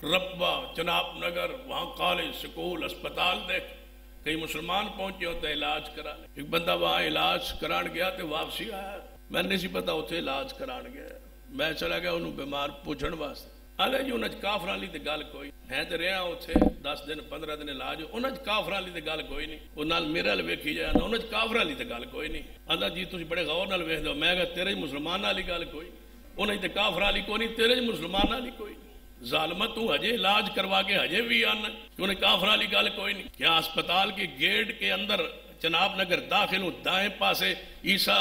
ربا، چناب نگر، وہاں college, school, اسپتال دیکھ. کئی مسلمان پہنچے ہوتے علاج کرانے. ایک بندہ وہاں علاج کران گیا تو واپسی آیا. میں نہیں سی پتا اتنے علاج کران گیا. میں چلا گیا انہوں بیمار پوچھن واسطے. آلے جی انہیں کافران لی تے گل کوئی. میں تے رہا اتنے 10 دن 15 دن علاج. انہیں کافران لی تے گل کوئی نہیں. وہ نال میرے ال ویکھی جائے نا انہیں کافران لی تے گل کوئی نہیں. آندا جی تسی بڑے غور نال ویکھ دو. میں کہا تیرے مسلمان والی گل کوئی نہیں. انہیں تے کافران والی کوئی نہیں. تیرے مسلمان والی کوئی نہیں. ظالمت تو ہجے علاج کروا کے ہجے بھی آنا. انہیں کافر والی گل کوئی نہیں. کیا اسپتال کے گیٹ کے اندر جناب نگر داخل ہوں دائیں پاسے عیسیٰ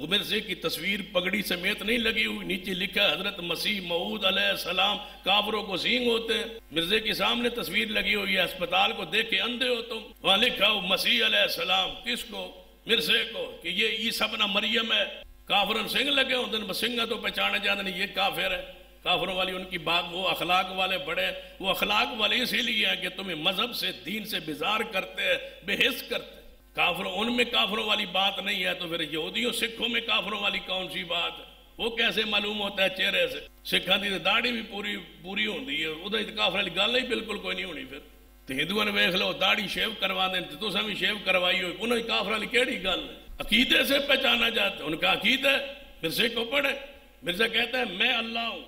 مرزے کی تصویر پگڑی سمیت نہیں لگی ہوئی. نیچے لکھا ہے حضرت مسیح موعود علیہ السلام. کافروں کو سینگ ہوتے ہیں. مرزے کے سامنے تصویر لگی ہوئی ہے. اسپتال کو دیکھ کے اندھے ہو تم. وہاں لکھا ہو مسیح علیہ السلام. کس کو؟ مرزے کو کہ یہ عیسیٰ ابن مریم ہے. کافرن سنگ لگے ہوتے ہیں. سنگا تو پہچانے جاتے نہیں یہ کافر ہے. کافروں والی ان کی بات. وہ اخلاق والے بڑے. وہ اخلاق والے اسی لیے ہیں کہ تمہیں مذہب سے دین سے بیزار کرتے ہیں، بے حس کرتے. کافروں ان میں کافروں والی بات نہیں ہے تو پھر یہودیوں سکھوں میں کافروں والی کون سی بات ہے؟ وہ کیسے معلوم ہوتا ہے چہرے سے؟ سکھاں دی داڑھی بھی پوری ہوندی ہے. ادھر کافر والی گل ہی بالکل کوئی نہیں ہونی. پھر تو ہندوؤں نے ویکھ لو داڑھی شیو کروا دیں تو تساں بھی شیو کروائی ہوئی. انہیں کافر والی کیڑی گل ہے؟ عقیدے سے پہچانا جاتا ہے. ان کا عقیدہ مرزے کو پڑھے. مرزا کہتا ہے میں اللہ ہوں،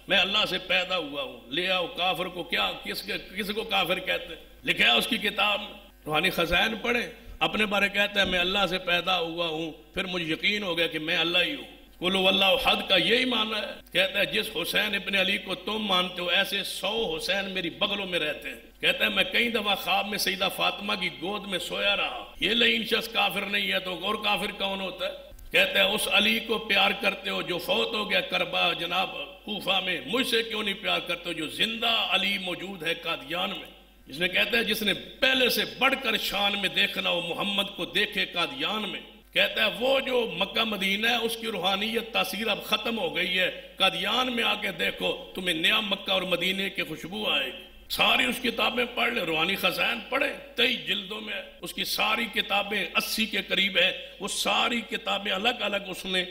میں اللہ سے پیدا ہوا ہوں. لے آؤ کافر کو. کیا کس کو کافر کہتے ہیں؟ لکھا ہے اس کی کتاب میں. روحانی خزائن پڑھے. اپنے بارے کہتا ہے میں اللہ سے پیدا ہوا ہوں. پھر مجھے یقین ہو گیا کہ میں اللہ ہی ہوں. قل هو اللہ احد کا یہی معنی ہے. کہتا ہے جس حسین ابن علی کو تم مانتے ہو ایسے 100 حسین میری بغلوں میں رہتے ہیں. کہتا ہے میں کئی دفعہ خواب میں سیدہ فاطمہ کی گود میں سویا رہا. یہ لعین شخص کافر نہیں ہے تو اور کافر کون ہوتا ہے؟ کہتا ہے اس علی کو پیار کرتے ہو جو فوت ہو گیا کربا جناب کوفہ میں. مجھ سے کیوں نہیں پیار کرتے ہو جو زندہ علی موجود ہے قادیان میں؟ جس نے کہتا ہے جس نے پہلے سے بڑھ کر شان میں دیکھنا ہو محمد کو دیکھے قادیان میں. کہتا ہے وہ جو مکہ مدینہ ہے اس کی روحانیت تاثیر اب ختم ہو گئی ہے. قادیان میں آ کے دیکھو تمہیں نیا مکہ اور مدینے کے خوشبو آئے گی. ساری اس کتابیں پڑھ لے. روحانی خزائن پڑھے. 23 جلدوں میں اس کی ساری کتابیں 80 کے قریب ہے. وہ ساری کتابیں الگ الگ اس نے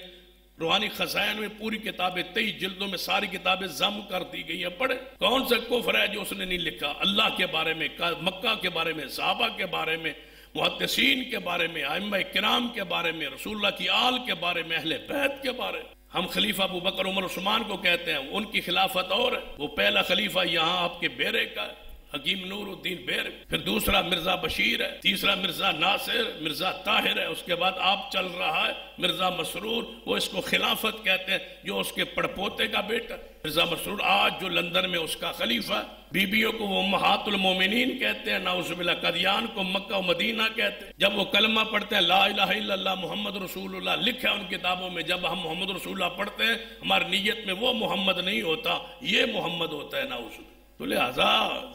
روحانی خزائن میں پوری کتابیں 23 جلدوں میں ساری کتابیں ضم کر دی گئی ہیں. پڑھے. کون سا کفر ہے جو اس نے نہیں لکھا؟ اللہ کے بارے میں، مکہ کے بارے میں، صحابہ کے بارے میں، محدثین کے بارے میں، ائمہ کرام کے بارے میں، رسول اللہ کی آل کے بارے میں، اہل بیت کے بارے میں. ہم خلیفہ ابو بکر عمر عثمان کو کہتے ہیں. ان کی خلافت اور ہے. وہ پہلا خلیفہ یہاں آپ کے بیرے کا ہے، حکیم نور الدین بیر. پھر دوسرا مرزا بشیر ہے. تیسرا مرزا ناصر، مرزا طاہر ہے. اس کے بعد آپ چل رہا ہے مرزا مسرور. وہ اس کو خلافت کہتے ہیں جو اس کے پڑپوتے کا بیٹا. مرزا مسرور آج جو لندن میں اس کا خلیفہ ہے. بیبیوں کو وہ امہات المومنین کہتے ہیں. نعوذ باللہ. قادیان کو مکہ و مدینہ کہتے ہیں. جب وہ کلمہ پڑھتے ہیں لا الہ الا اللہ محمد رسول اللہ، لکھا ہے ان کتابوں میں جب ہم محمد رسول اللہ پڑھتے ہیں ہماری نیت میں وہ محمد نہیں ہوتا، یہ محمد ہوتا ہے. نعوذ باللہ. تو لہذا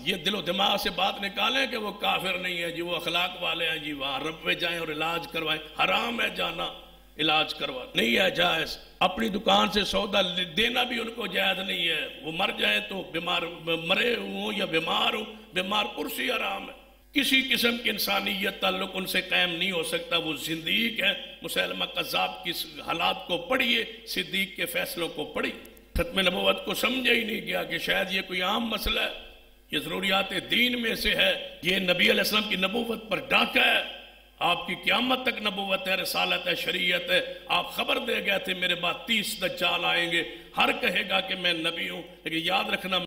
یہ دل و دماغ سے بات نکالیں کہ وہ کافر نہیں ہے جی، وہ اخلاق والے ہیں جی، وہاں رب پہ جائیں اور علاج کروائیں. حرام ہے جانا علاج کروا، نہیں ہے جائز. اپنی دکان سے سودا دینا بھی ان کو جائز نہیں ہے. وہ مر جائیں تو بیمار مرے ہوں یا بیمار ہوں، بیمار پرسی حرام ہے. کسی قسم کی انسانیت تعلق ان سے قائم نہیں ہو سکتا. وہ زندیق ہے. مسلمہ قذاب کی حالات کو پڑھیے، صدیق کے فیصلوں کو پڑھیے. ختم نبوت کو سمجھا ہی نہیں گیا کہ شاید یہ کوئی عام مسئلہ ہے. یہ ضروریات دین میں سے ہے. یہ نبی علیہ السلام کی نبوت پر ڈاکہ ہے. آپ کی قیامت تک نبوت ہے، رسالت ہے، شریعت ہے. آپ خبر دے گئے تھے میرے بعد 30 دجال آئیں گے. ہر کہے گا کہ میں نبی ہوں، لیکن یاد رکھنا